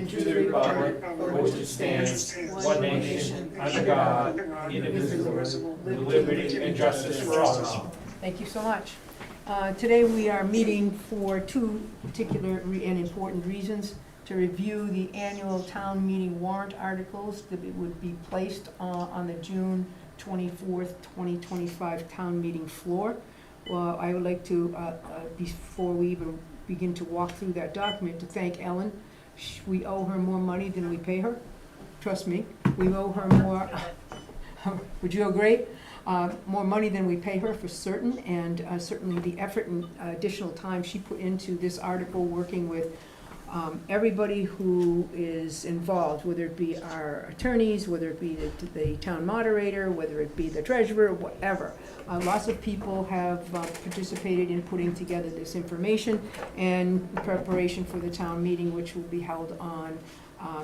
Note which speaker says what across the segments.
Speaker 1: and to the republic for which it stands, one nation, under God, indivisible, with liberty and justice for all.
Speaker 2: Thank you so much. Today we are meeting for two particular and important reasons: to review the annual town meeting warrant articles that would be placed on the June 24th, 2025 town meeting floor. Well, I would like to, before we even begin to walk through that document, to thank Ellen. We owe her more money than we pay her. Trust me, we owe her more. Would you agree? More money than we pay her for certain, and certainly the effort and additional time she put into this article, working with everybody who is involved, whether it be our attorneys, whether it be the town moderator, whether it be the treasurer, whatever. Lots of people have participated in putting together this information in preparation for the town meeting, which will be held on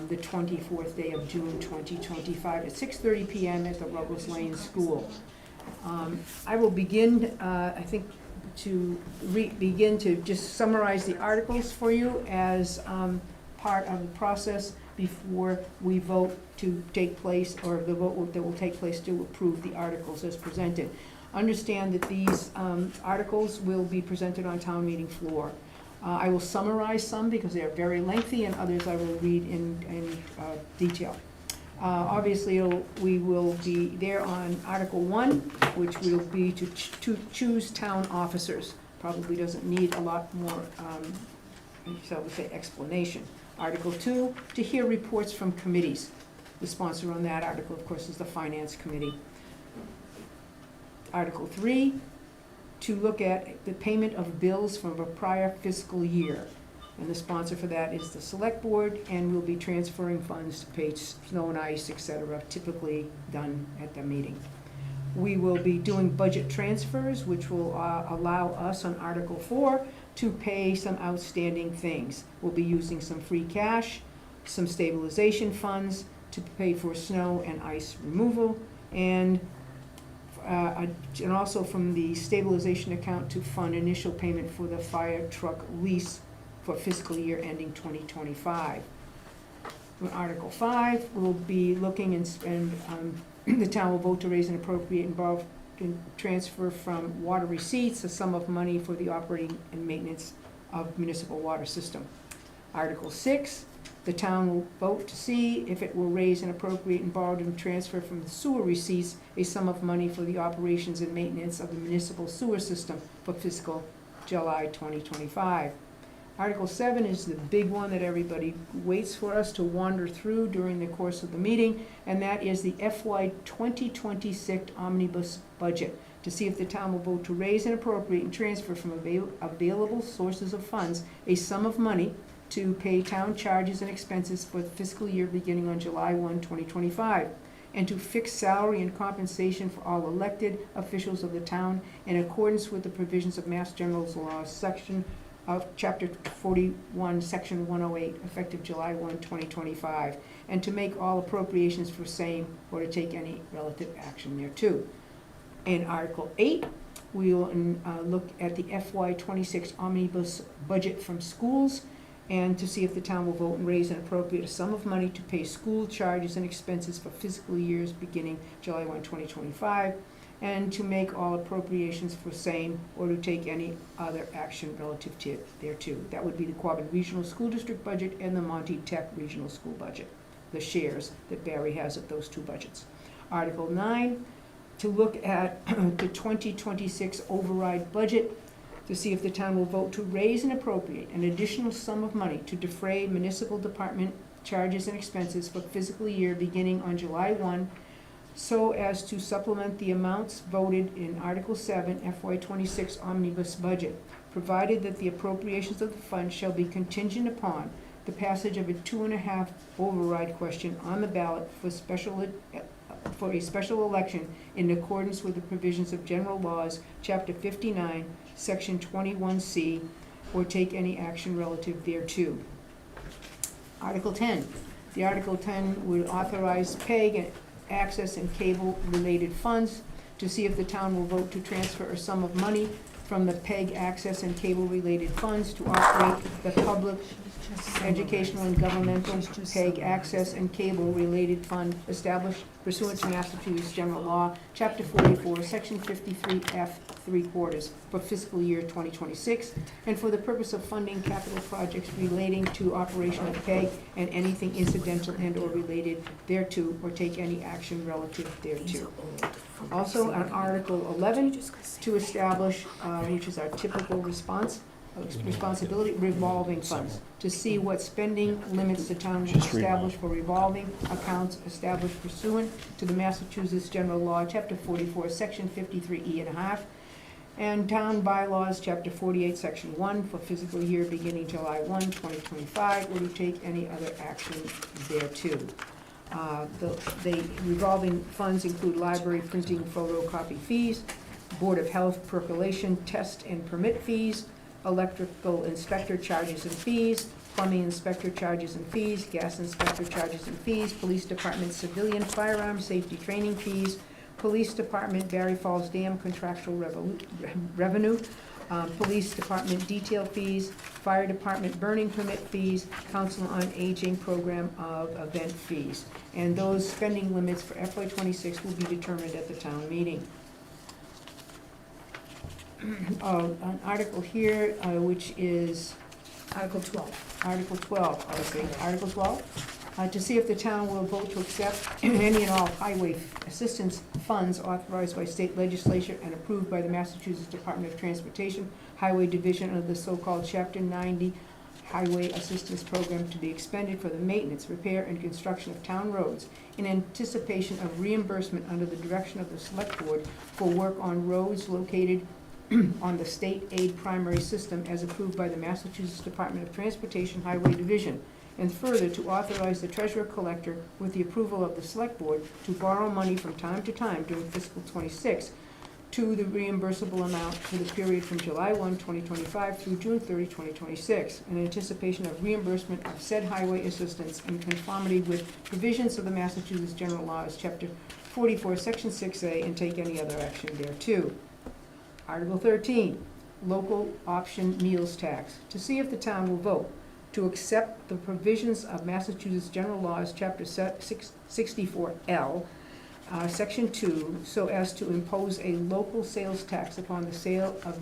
Speaker 2: the 24th day of June 2025 at 6:30 p.m. at the Ruggles Lane School. I will begin, I think, to begin to just summarize the articles for you as part of the process before we vote to take place, or the vote that will take place to approve the articles as presented. Understand that these articles will be presented on town meeting floor. I will summarize some because they are very lengthy, and others I will read in detail. Obviously, we will be there on Article 1, which will be to choose town officers. Probably doesn't need a lot more, shall we say, explanation. Article 2, to hear reports from committees. The sponsor on that article, of course, is the Finance Committee. Article 3, to look at the payment of bills from a prior fiscal year. And the sponsor for that is the Select Board, and we'll be transferring funds to pay snow and ice, etc., typically done at the meeting. We will be doing budget transfers, which will allow us on Article 4 to pay some outstanding things. We'll be using some free cash, some stabilization funds to pay for snow and ice removal, and also from the stabilization account to fund initial payment for the fire truck lease for fiscal year ending 2025. For Article 5, we'll be looking and the town will vote to raise and appropriate and borrow and transfer from water receipts a sum of money for the operating and maintenance of municipal water system. Article 6, the town will vote to see if it will raise and appropriate and borrow and transfer from the sewer receipts a sum of money for the operations and maintenance of the municipal sewer system for fiscal July 2025. Article 7 is the big one that everybody waits for us to wander through during the course of the meeting, and that is the FY 2026 omnibus budget, to see if the town will vote to raise and appropriate and transfer from available sources of funds a sum of money to pay town charges and expenses for the fiscal year beginning on July 1, 2025, and to fix salary and compensation for all elected officials of the town in accordance with the provisions of Mass General Law, section of Chapter 41, Section 108, effective July 1, 2025, and to make all appropriations for same or to take any relative action thereto. In Article 8, we will look at the FY 26 omnibus budget from schools, and to see if the town will vote and raise and appropriate a sum of money to pay school charges and expenses for fiscal years beginning July 1, 2025, and to make all appropriations for same or to take any other action relative to thereto. That would be the Quabbin Regional School District budget and the Monty Tech Regional School budget, the shares that Barre has of those two budgets. Article 9, to look at the 2026 override budget, to see if the town will vote to raise and appropriate an additional sum of money to defray municipal department charges and expenses for fiscal year beginning on July 1, so as to supplement the amounts voted in Article 7 FY 26 omnibus budget, provided that the appropriations of the fund shall be contingent upon the passage of a 2.5 override question on the ballot for a special election in accordance with the provisions of General Laws, Chapter 59, Section 21C, or take any action relative thereto. Article 10. The Article 10 would authorize PEG, access, and cable-related funds to see if the town will vote to transfer a sum of money from the PEG access and cable-related funds to operate the public educational and governmental PEG access and cable-related fund established pursuant to Massachusetts General Law, Chapter 44, Section 53F, 3/4, for fiscal year 2026, and for the purpose of funding capital projects relating to operation of PEG and anything incidental and/or related thereto, or take any action relative thereto. Also, on Article 11, to establish, which is our typical responsibility, revolving funds, to see what spending limits the town will establish for revolving accounts established pursuant to the Massachusetts General Law, Chapter 44, Section 53E1/2, and Town Bylaws, Chapter 48, Section 1, for fiscal year beginning July 1, 2025, or to take any other action thereto. The revolving funds include library printing photocopy fees, Board of Health percolation test and permit fees, electrical inspector charges and fees, plumbing inspector charges and fees, gas inspector charges and fees, police department civilian firearm safety training fees, police department Barre Falls Dam contractual revenue, police department detail fees, fire department burning permit fees, council on aging program of event fees. And those spending limits for FY26 will be determined at the town meeting. An article here, which is
Speaker 3: Article 12.
Speaker 2: Article 12, okay, Article 12, to see if the town will vote to accept any and all highway assistance funds authorized by state legislature and approved by the Massachusetts Department of Transportation Highway Division of the so-called Chapter 90 Highway Assistance Program to be expended for the maintenance, repair, and construction of town roads in anticipation of reimbursement under the direction of the Select Board for work on roads located on the state aid primary system as approved by the Massachusetts Department of Transportation Highway Division, and further to authorize the treasurer collector with the approval of the select board to borrow money from time to time during fiscal 26 to the reimbursable amount for the period from July 1, 2025 through June 30, 2026, in anticipation of reimbursement of said highway assistance in conformity with provisions of the Massachusetts General Laws, Chapter 44, Section 6A, and take any other action thereto. Article 13, local option meals tax, to see if the town will vote to accept the provisions of Massachusetts General Laws, Chapter 64L, Section 2, so as to impose a local sales tax upon the sale of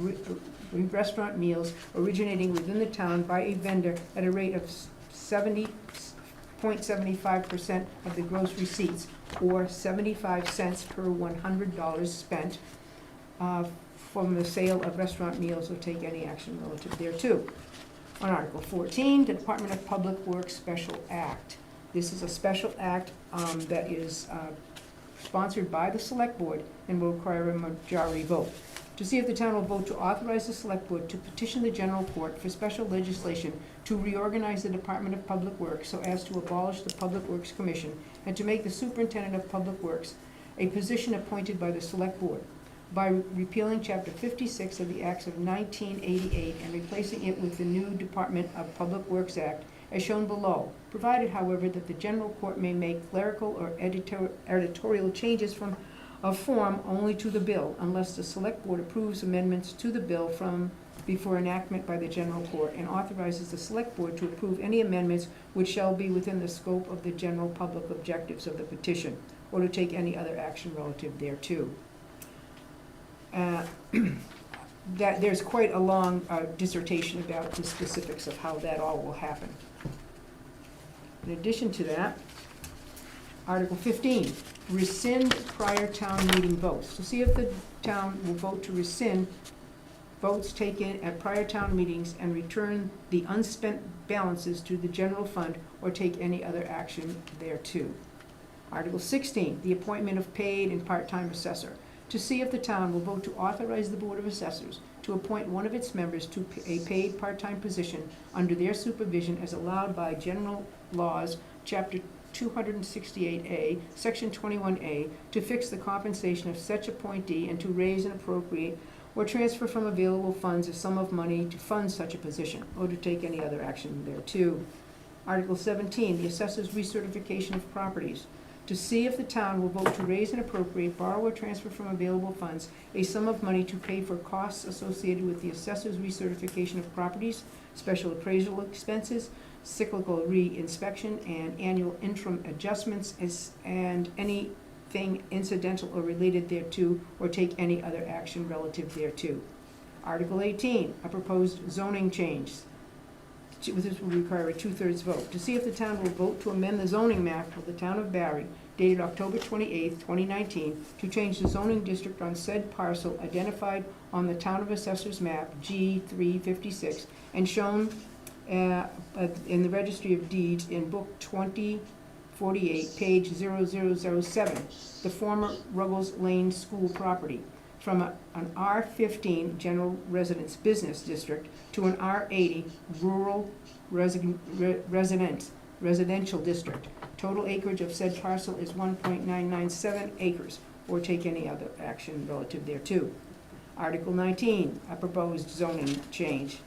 Speaker 2: restaurant meals originating within the town by a vendor at a rate of 70.75% of the gross receipts, or 75 cents per $100 spent from the sale of restaurant meals, or take any action relative thereto. On Article 14, the Department of Public Works Special Act. This is a special act that is sponsored by the Select Board and will require a majority vote. To see if the town will vote to authorize the Select Board to petition the General Court for special legislation to reorganize the Department of Public Works so as to abolish the Public Works Commission and to make the Superintendent of Public Works a position appointed by the Select Board, by repealing Chapter 56 of the Acts of 1988 and replacing it with the new Department of Public Works Act, as shown below, provided, however, that the General Court may make clerical or editorial changes of form only to the bill, unless the Select Board approves amendments to the bill from before enactment by the General Court, and authorizes the Select Board to approve any amendments which shall be within the scope of the general public objectives of the petition, or to take any other action relative thereto. That there's quite a long dissertation about the specifics of how that all will happen. In addition to that, Article 15, rescind prior town meeting votes. To see if the town will vote to rescind votes taken at prior town meetings and return the unspent balances to the general fund, or take any other action thereto. Article 16, the appointment of paid and part-time assessor. To see if the town will vote to authorize the Board of Assessors to appoint one of its members to a paid part-time position under their supervision as allowed by General Laws, Chapter 268A, Section 21A, to fix the compensation of such appointee and to raise and appropriate or transfer from available funds a sum of money to fund such a position, or to take any other action thereto. Article 17, the assessor's recertification of properties. to see if the town will vote to raise and appropriate, borrow or transfer from available funds a sum of money to pay for costs associated with the assessor's recertification of properties, special appraisal expenses, cyclical re-inspection, and annual interim adjustments, and anything incidental or related thereto, or take any other action relative thereto. Article 18, a proposed zoning change. This will require a 2/3 vote. To see if the town will vote to amend the zoning map of the town of Barre, dated October 28th, 2019, to change the zoning district on said parcel identified on the Town of Assessors map G356 and shown in the Registry of Deeds in Book 2048, page 0007, the former Ruggles Lane School property, from an R15 General Residence Business District to an R80 Rural Residential District. Total acreage of said parcel is 1.997 acres, or take any other action relative thereto. Article 19, a proposed zoning change.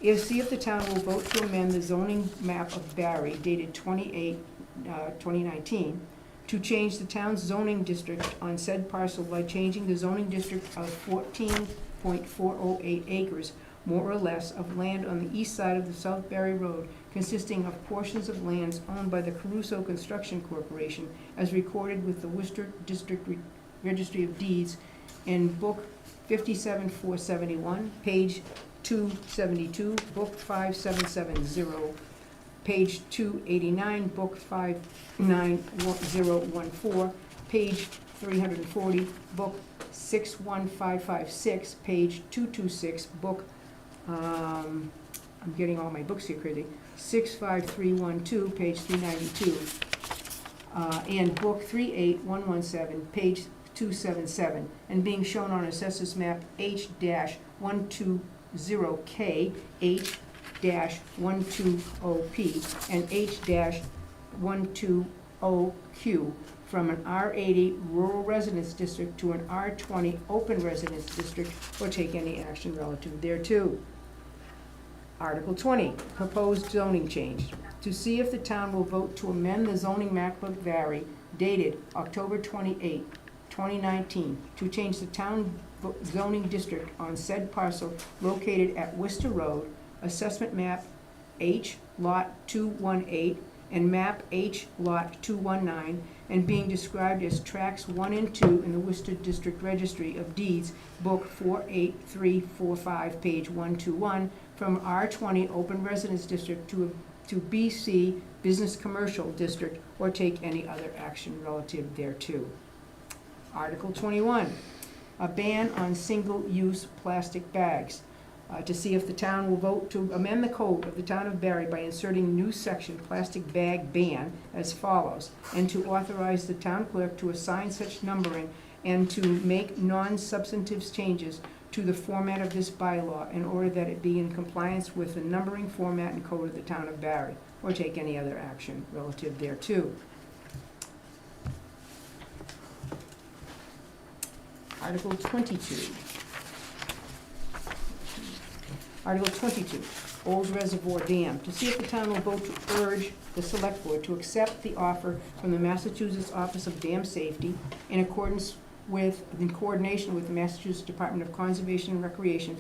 Speaker 2: See if the town will vote to amend the zoning map of Barre dated 2019, to change the town's zoning district on said parcel by changing the zoning district of 14.408 acres, more or less, of land on the east side of the South Barre Road, consisting of portions of lands owned by the Caruso Construction Corporation, as recorded with the Worcester District Registry of Deeds in Book 57471, page 272, Book 5770, page 289, Book 59014, page 340, Book 61556, page 226, Book, I'm getting all my books here crazy, 65312, page 392, and Book 38117, page 277, and being shown on Assessors Map H-120K, H-120P, and H-120Q, from an R80 Rural Residence District to an R20 Open Residence District, or take any action relative thereto. Article 20, proposed zoning change. To see if the town will vote to amend the zoning map of Barre dated October 28, 2019, to change the town zoning district on said parcel located at Worcester Road, assessment map H lot 218 and map H lot 219, and being described as tracts 1 and 2 in the Worcester District Registry of Deeds, Book 48345, page 121, from R20 Open Residence District to BC Business Commercial District, or take any other action relative thereto. Article 21, a ban on single-use plastic bags. To see if the town will vote to amend the code of the town of Barre by inserting a new section, plastic bag ban, as follows, and to authorize the town clerk to assign such numbering and to make non-substantive changes to the format of this bylaw in order that it be in compliance with the numbering format and code of the town of Barre, or take any other action relative thereto. Article 22. Article 22, Old Reservoir Dam. To see if the town will vote to urge the Select Board to accept the offer from the Massachusetts Office of Dam Safety in coordination with the Massachusetts Department of Conservation and Recreation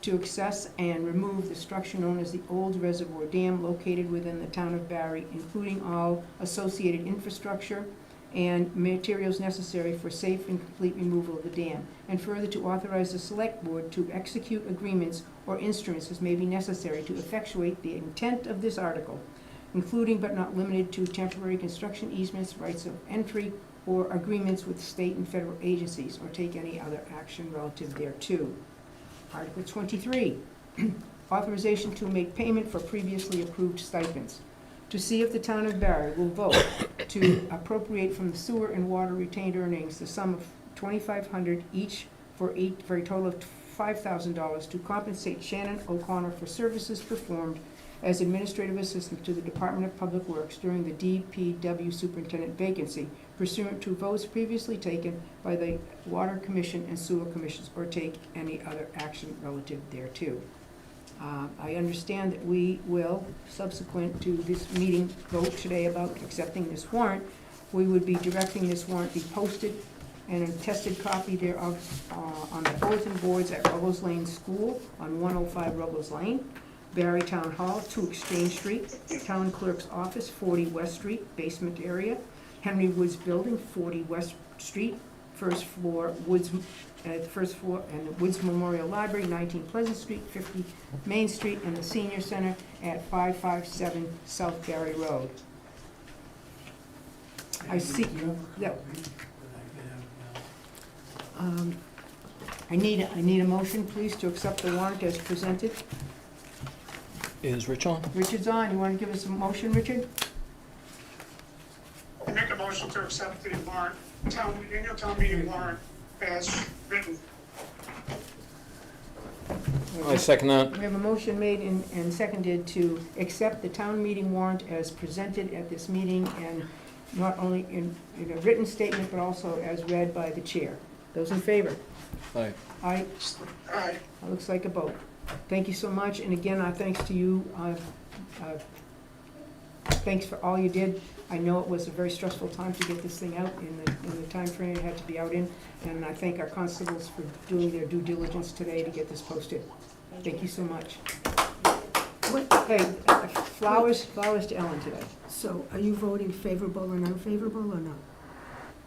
Speaker 2: to access and remove the structure known as the Old Reservoir Dam located within the town of Barre, including all associated infrastructure and materials necessary for safe and complete removal of the dam, and further to authorize the Select Board to execute agreements or instruments as may be necessary to effectuate the intent of this article, including but not limited to temporary construction easements, rights of entry, or agreements with state and federal agencies, or take any other action relative thereto. Article 23, authorization to make payment for previously approved stipends. To see if the town of Barre will vote to appropriate from the sewer and water retained earnings the sum of $2,500 each for a total of $5,000 to compensate Shannon O'Connor for services performed as administrative assistant to the Department of Public Works during the DPW superintendent vacancy pursuant to votes previously taken by the Water Commission and Sewer Commissions, or take any other action relative thereto. I understand that we will, subsequent to this meeting, vote today about accepting this warrant. We would be directing this warrant be posted and a attested copy thereof on the bulletin boards at Ruggles Lane School on 105 Ruggles Lane, Barre Town Hall, 2 Exchange Street, Town Clerk's Office, 40 West Street, basement area, Henry Woods Building, 40 West Street, first floor, Woods, first floor, and the Woods Memorial Library, 19 Pleasant Street, 50 Main Street, and the Senior Center at 557 South Barry Road. I see, that, I need a motion, please, to accept the warrant as presented.
Speaker 3: Is Rich on?
Speaker 2: Richard's on, you want to give us a motion, Richard?
Speaker 4: I make a motion to accept the warrant, annual town meeting warrant as written.
Speaker 3: I second that.
Speaker 2: We have a motion made and seconded to accept the town meeting warrant as presented at this meeting, and not only in a written statement, but also as read by the chair. Those in favor?
Speaker 3: Aye.
Speaker 2: Aye.
Speaker 4: Aye.
Speaker 2: That looks like a vote. Thank you so much, and again, our thanks to you. Thanks for all you did. I know it was a very stressful time to get this thing out in the time frame it had to be out in, and I thank our constables for doing their due diligence today to get this posted. Thank you so much. Hey, flowers to Ellen today.
Speaker 5: So are you voting favorable and unfavorable or no?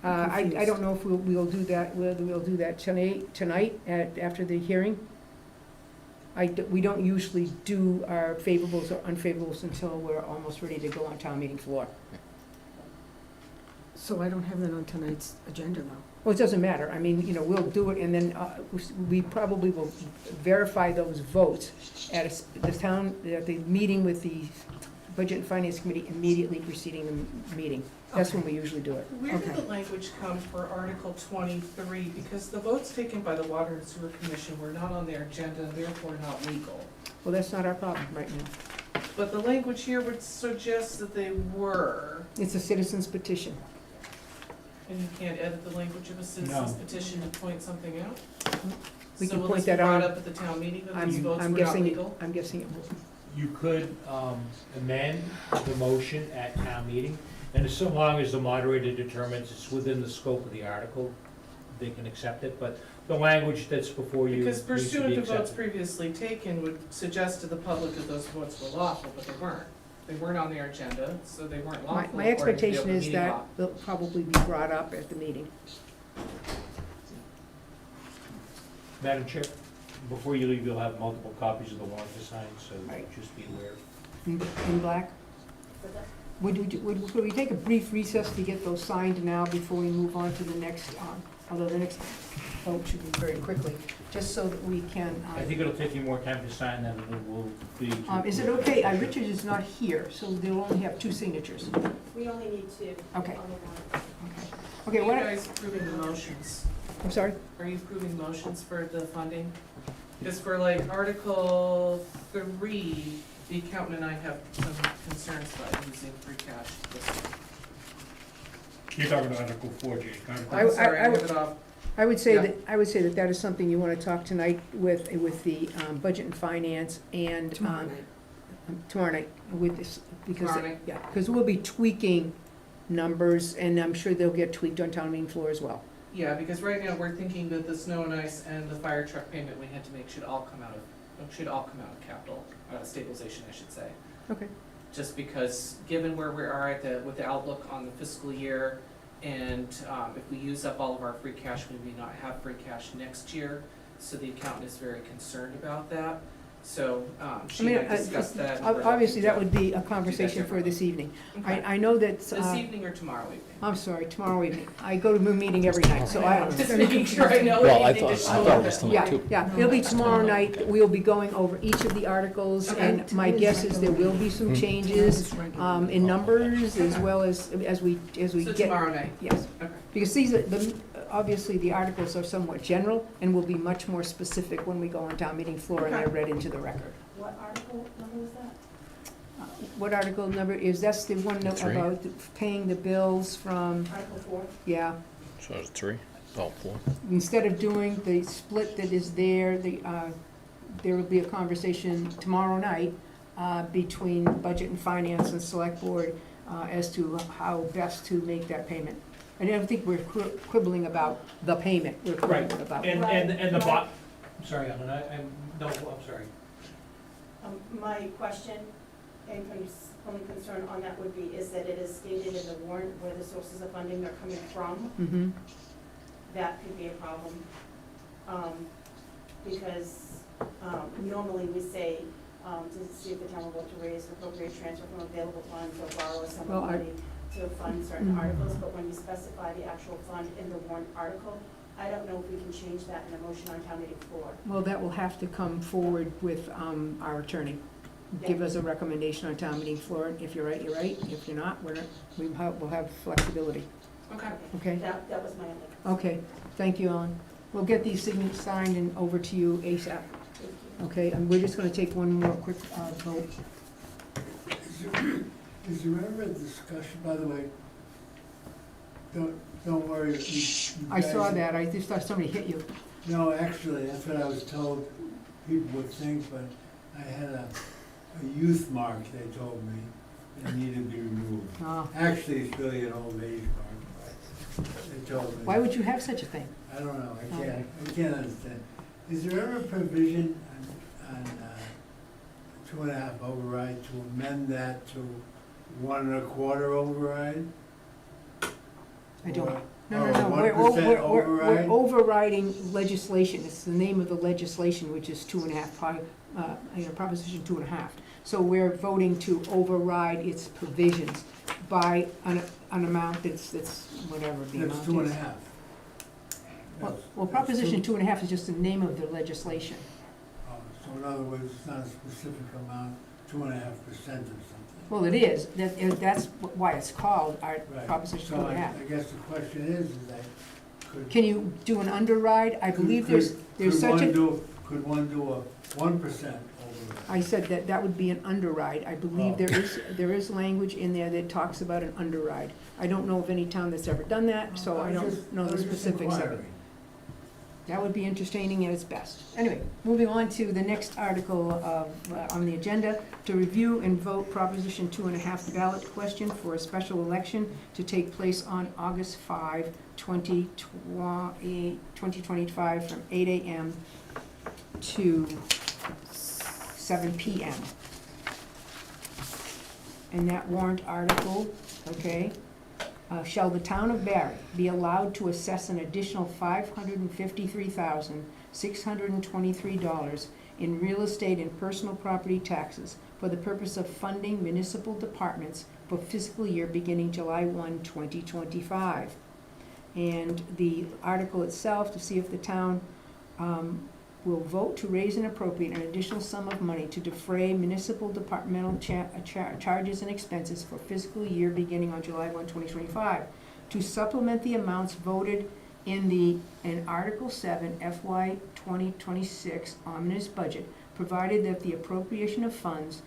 Speaker 2: I don't know if we'll do that, whether we'll do that tonight after the hearing. We don't usually do our favorables or unfavorables until we're almost ready to go on town meeting floor.
Speaker 5: So I don't have that on tonight's agenda though.
Speaker 2: Well, it doesn't matter. I mean, we'll do it, and then we probably will verify those votes at the meeting with the Budget and Finance Committee immediately preceding the meeting. That's when we usually do it.
Speaker 6: Where did
Speaker 5: Okay.
Speaker 6: the language come for Article 23? Because the votes taken by the Water and Sewer Commission were not on their agenda, and therefore not legal.
Speaker 2: Well, that's not our problem right now.
Speaker 6: But the language here would suggest that they were,
Speaker 2: It's a citizen's petition.
Speaker 6: and you can't edit the language of a citizen's
Speaker 1: No.
Speaker 6: petition to point something out?
Speaker 2: We can
Speaker 6: So will
Speaker 2: point
Speaker 6: this be
Speaker 2: that
Speaker 6: brought
Speaker 2: out.
Speaker 6: up at the town meeting that
Speaker 2: I'm
Speaker 6: these votes were not
Speaker 2: guessing,
Speaker 6: legal?
Speaker 2: I'm guessing it will.
Speaker 1: You could amend the motion at town meeting, and so long as the moderator determines it's within the scope of the article, they can accept it, but the language that's before you
Speaker 6: Because
Speaker 1: needs to be
Speaker 6: pursuant to votes
Speaker 1: accepted.
Speaker 6: previously taken would suggest to the public that those votes were lawful, but they weren't. They weren't on their agenda, so they weren't
Speaker 2: My
Speaker 6: lawful according to the
Speaker 2: expectation
Speaker 6: open
Speaker 2: is
Speaker 6: meeting
Speaker 2: that
Speaker 6: law.
Speaker 2: they'll probably be brought up at the meeting.
Speaker 1: Madam Chair, before you leave, you'll have multiple copies of the warrant to sign, so
Speaker 2: Right.
Speaker 1: just be aware.
Speaker 2: In black? Would we take a brief recess to get those signed now before we move on to the next, although the next vote should be very quickly, just so that we can,
Speaker 1: I think it'll take you more time to sign than it will be to.
Speaker 2: is it okay, Richard is not here, so they'll only have 2 signatures.
Speaker 7: We only need 2
Speaker 2: Okay,
Speaker 7: on the warrant.
Speaker 2: okay,
Speaker 6: Are you
Speaker 2: what,
Speaker 6: guys approving the motions?
Speaker 2: I'm sorry?
Speaker 6: Are you approving motions for the funding? Because for like Article 3, the accountant and I have some concerns about using free cash this year.
Speaker 4: You're talking about Article 4, Jake.
Speaker 2: I-
Speaker 6: I'm sorry, I
Speaker 2: would-
Speaker 6: have it off.
Speaker 2: I would say
Speaker 6: Yeah.
Speaker 2: that is something you want to talk tonight with the Budget and Finance and
Speaker 5: Tomorrow night.
Speaker 2: tomorrow night with this, because,
Speaker 6: Tomorrow night.
Speaker 2: yeah, because we'll be tweaking numbers, and I'm sure they'll get tweaked on town meeting floor as well.
Speaker 6: Yeah, because right now we're thinking that the snow and ice and the fire truck payment we had to make should all come out of capital, stabilization, I should say.
Speaker 2: Okay.
Speaker 6: Just because, given where we are with the outlook on the fiscal year, and if we use up all of our free cash, we may not have free cash next year, so the accountant is very concerned about that. So, she and I discussed that. and we're
Speaker 2: Obviously, that
Speaker 6: looking
Speaker 2: would be a conversation for this evening.
Speaker 6: to- Okay.
Speaker 2: I know that,
Speaker 6: This evening or tomorrow evening?
Speaker 2: I'm sorry, tomorrow evening. I go to a meeting every night, so I don't.
Speaker 6: Just making sure I know
Speaker 3: Well, I
Speaker 6: anything
Speaker 3: thought,
Speaker 6: to
Speaker 3: I
Speaker 6: show
Speaker 3: thought it
Speaker 6: up
Speaker 3: was
Speaker 6: at.
Speaker 3: tonight
Speaker 2: Yeah,
Speaker 3: too.
Speaker 2: yeah, it'll be tomorrow night. We'll be going over each of the articles, and my guess is there will be some changes in numbers as well as we
Speaker 6: So
Speaker 2: get.
Speaker 6: tomorrow night?
Speaker 2: Yes,
Speaker 6: Okay.
Speaker 2: because these are, obviously, the articles are somewhat general and will be much more specific when we go on town meeting floor and they're read into the record.
Speaker 7: What article number was that?
Speaker 2: What article number is, that's the one
Speaker 3: Three.
Speaker 2: about paying the bills from,
Speaker 7: Article 4?
Speaker 2: yeah.
Speaker 3: So it's 3? Oh, 4.
Speaker 2: Instead of doing the split that is there, there will be a conversation tomorrow night between Budget and Finance and Select Board as to how best to make that payment. I don't think we're quibbling about the payment, we're quibbling about.
Speaker 1: And the bot, I'm sorry, Ellen, no, I'm sorry.
Speaker 7: My question and only concern on that would be is that it is stated in the warrant where the sources of funding are coming from.
Speaker 2: Mm-hmm.
Speaker 7: That could be a problem. Because normally we say to see if the town will vote to raise, appropriate, transfer from available funds or borrow some
Speaker 2: Well,
Speaker 7: money to fund certain
Speaker 2: Mhm.
Speaker 7: articles, but when you specify the actual fund in the warrant article, I don't know if we can change that in a motion on town meeting floor.
Speaker 2: Well, that will have to come forward with our attorney. Give
Speaker 7: Yeah.
Speaker 2: us a recommendation on town meeting floor. If you're right, you're right. If you're not, we'll have flexibility.
Speaker 6: Okay.
Speaker 2: Okay?
Speaker 7: That was my only concern.
Speaker 2: Okay, thank you, Ellen. We'll get these signatures signed and over to you ASAP.
Speaker 7: Thank you.
Speaker 2: Okay, and we're just gonna take one more quick vote.
Speaker 8: Is there ever a discussion, by the way, don't worry. you
Speaker 2: I saw
Speaker 8: guys-
Speaker 2: that. I just thought somebody hit you.
Speaker 8: No, actually, that's what I was told people would think, but I had a youth mark, they told me, that needed to be removed. Actually, it's really an old age mark, but they told me.
Speaker 2: Why would you have such a thing?
Speaker 8: I don't know, I can't understand. Is there ever a provision on 2.5 override to amend that to 1 1/4 override?
Speaker 2: I don't.
Speaker 8: Or-
Speaker 2: No,
Speaker 8: or
Speaker 2: no, no.
Speaker 8: 1%
Speaker 2: We're
Speaker 8: override?
Speaker 2: overriding legislation. It's the name of the legislation, which is 2.5, Proposition 2.5. So we're voting to override its provisions by an amount that's whatever the amount is.
Speaker 8: That's 2.5.
Speaker 2: Well, Proposition 2.5 is just the name of the legislation.
Speaker 8: So in other words, it's not a specific amount, 2.5% or something.
Speaker 2: Well, it is. That's why it's called our
Speaker 8: Right.
Speaker 2: Proposition
Speaker 8: So
Speaker 2: 2.5.
Speaker 8: I guess the question is that could.
Speaker 2: Can you do an underride? I believe there's
Speaker 8: could
Speaker 2: such
Speaker 8: one
Speaker 2: a,
Speaker 8: do- Could one do a 1% override?
Speaker 2: I said that would be an underride. I believe
Speaker 8: Oh.
Speaker 2: there is language in there that talks about an underride. I don't know of any town that's ever done that, so I don't know the specifics of it. That would be entertaining at its best. Anyway, moving on to the next article on the agenda, to review and vote Proposition 2.5 ballot question for a special election to take place on August 5, 2025, from 8 a.m. to 7 p.m. And that warrant article, okay, shall the town of Barre be allowed to assess an additional $553,623 in real estate and personal property taxes for the purpose of funding municipal departments for fiscal year beginning July 1, 2025. And the article itself, to see if the town will vote to raise and appropriate an additional sum of money to defray municipal departmental charges and expenses for fiscal year beginning on July 1, 2025, to supplement the amounts voted in Article 7 FY 2026 omnibus budget, provided that the appropriation of funds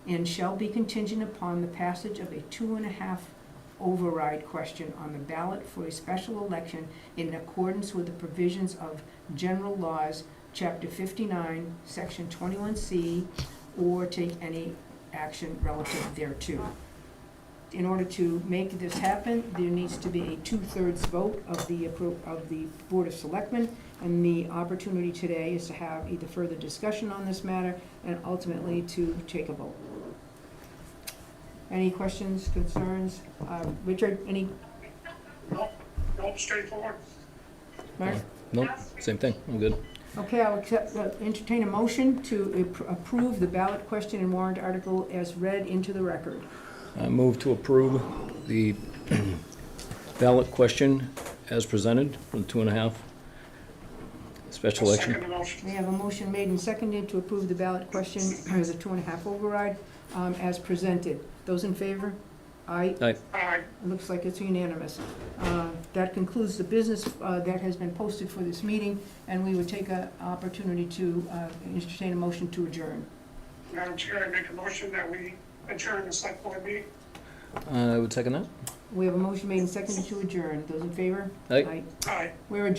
Speaker 2: and shall be contingent upon the passage of a 2.5 override question on the ballot for a special election in accordance with the provisions of general laws, Chapter 59, Section 21C, or take any action relative thereto. In order to make this happen, there needs to be a 2/3 vote of the Board of Selectmen, and the opportunity today is to have either further discussion on this matter and ultimately to take a vote. Any questions, concerns? Richard, any?
Speaker 4: Nope, straightforward.
Speaker 2: Mark?
Speaker 3: Nope, same thing, I'm good.
Speaker 2: Okay, I'll entertain a motion to approve the ballot question and warrant article as read into the record.
Speaker 3: I move to approve the ballot question as presented for the 2.5 special
Speaker 4: I'll
Speaker 3: election.
Speaker 4: second the motion.
Speaker 2: We have a motion made and seconded to approve the ballot question as a 2.5 override as presented. Those in favor? Aye.
Speaker 3: Aye.
Speaker 4: Aye.
Speaker 2: It looks like it's unanimous. That concludes the business that has been posted for this meeting, and we would take an opportunity to entertain a motion to adjourn.
Speaker 4: Madam Chair, I make a motion that we adjourn the select board meeting.
Speaker 3: I would second that.
Speaker 2: We have a motion made and seconded to adjourn. Those in favor?
Speaker 3: Aye.
Speaker 4: Aye.
Speaker 2: We're adjourned.